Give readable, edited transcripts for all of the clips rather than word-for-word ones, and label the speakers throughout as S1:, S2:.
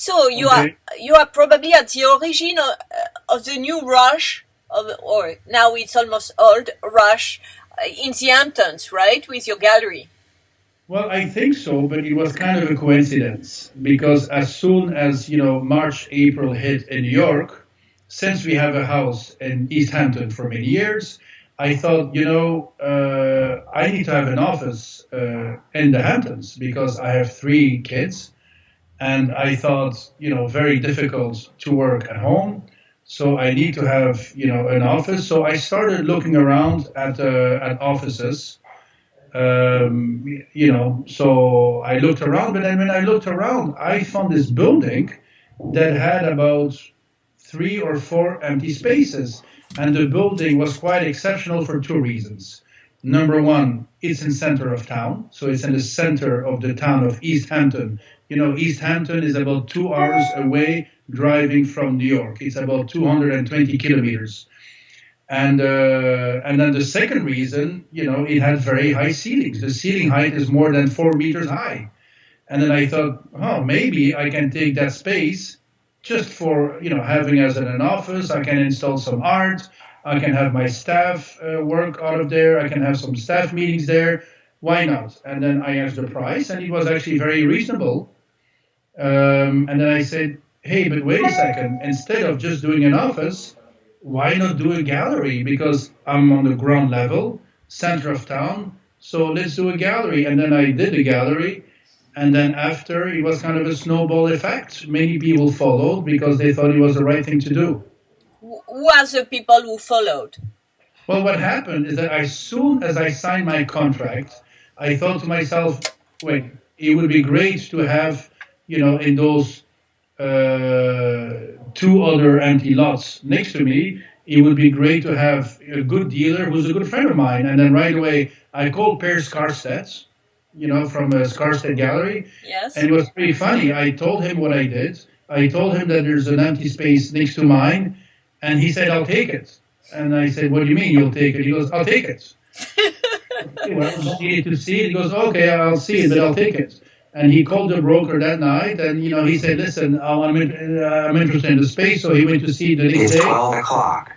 S1: So you are probably at the origin of the new rush or now it's almost old rush in the Hamptons, right, with your gallery?
S2: Well, I think so, but it was kind of a coincidence because as soon as, March, April hit in New York, since we have a house in East Hampton for many years, I thought, I need to have an office in the Hamptons because I have 3 kids. And I thought, very difficult to work at home. So I need to have, an office. So I started looking around at offices. So I looked around, but then when I looked around, I found this building that had about 3 or 4 empty spaces. And the building was quite exceptional for 2 reasons. Number one, it's in center of town. So it's in the center of the town of East Hampton. East Hampton is about 2 hours away driving from New York. It's about 220 kilometers. And then the second reason, it had very high ceilings. The ceiling height is more than 4 meters high. And then I thought, maybe I can take that space just for, having as an office. I can install some art. I can have my staff work out of there. I can have some staff meetings there. Why not? And then I asked the price, and it was actually very reasonable. And then I said, hey, but wait a second. Instead of just doing an office, why not do a gallery? Because I'm on the ground level, center of town. So let's do a gallery. And then I did a gallery. And then after, it was kind of a snowball effect. Many people followed because they thought it was the right thing to do.
S1: Who are the people who followed?
S2: Well, what happened is that as soon as I signed my contract, I thought to myself, wait, it would be great to have, in those 2 other empty lots next to me, it would be great to have a good dealer who's a good friend of mine. And then right away, I called Per Skarstedt, from a Skarstedt Gallery.
S1: Yes.
S2: And it was pretty funny. I told him what I did. I told him that there's an empty space next to mine. And he said, I'll take it. And I said, what do you mean you'll take it? He goes, I'll take it. Well, you need to see it. He goes, okay, I'll see it, but I'll take it. And he called the broker that night, and he said, "Listen, I'm interested in the space." So he went to see the next day.
S3: It's 12 o'clock.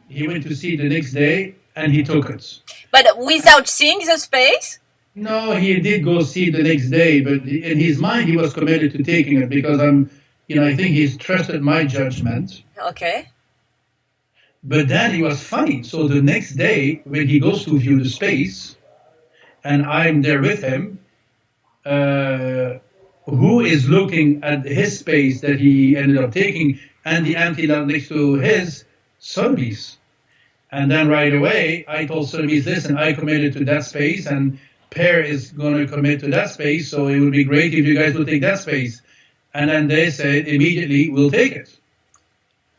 S2: He went to see the next day, and he took it.
S1: But without seeing the space?
S2: No, he did go see the next day, but in his mind, he was committed to taking it because I think he's trusted my judgment.
S1: Okay.
S2: But then it was funny. So the next day, when he goes to view the space, and I'm there with him, who is looking at his space that he ended up taking and the empty lot next to his? Sotheby's. And then right away, I told Sotheby's, listen, I committed to that space, and Per is going to commit to that space, so it would be great if you guys would take that space. And then they said, immediately, we'll take it.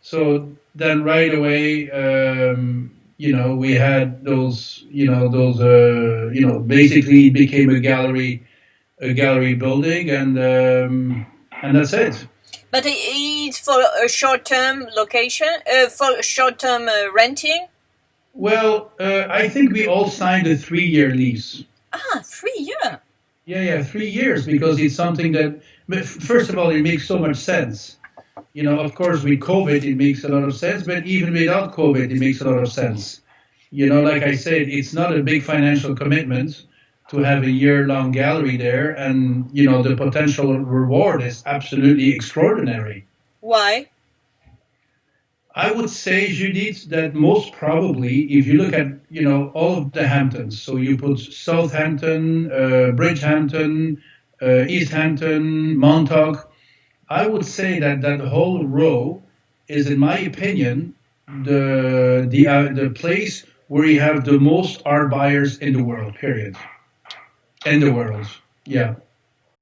S2: So then right away, we had those, basically it became a gallery building, and that's it.
S1: But it's for a short-term location, for short-term renting?
S2: Well, I think we all signed a 3-year lease.
S1: 3 years?
S2: Yeah, 3 years, because it's something that, first of all, it makes so much sense. Of course, with COVID, it makes a lot of sense, but even without COVID, it makes a lot of sense. Like I said, it's not a big financial commitment to have a year-long gallery there, and, the potential reward is absolutely extraordinary.
S1: Why?
S2: I would say, Judith, that most probably, if you look at, all of the Hamptons, so you put Southampton, Bridgehampton, East Hampton, Montauk, I would say that whole row is, in my opinion, the place where you have the most art buyers in the world, period. In the world, yeah.